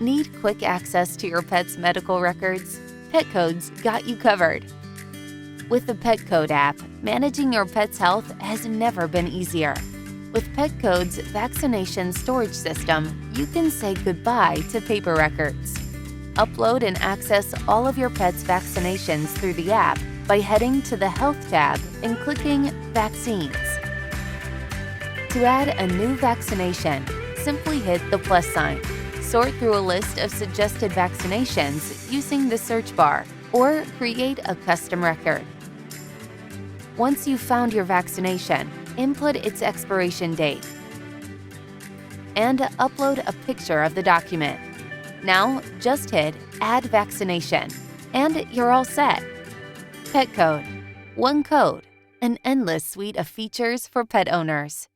Need quick access to your pet's medical records? PetCode's got you covered. With the PetCode app, managing your pet's health has never been easier. With PetCode's vaccination storage system, you can say goodbye to paper records. Upload and access all of your pet's vaccinations through the app by heading to the Health tab and clicking Vaccines. To add a new vaccination, simply hit the plus sign. Sort through a list of suggested vaccinations using the search bar, or create a custom record. Once you've found your vaccination, input its expiration date and upload a picture of the document. Now, just hit Add Vaccination, and you're all set. PetCode. One code, an endless suite of features for pet owners.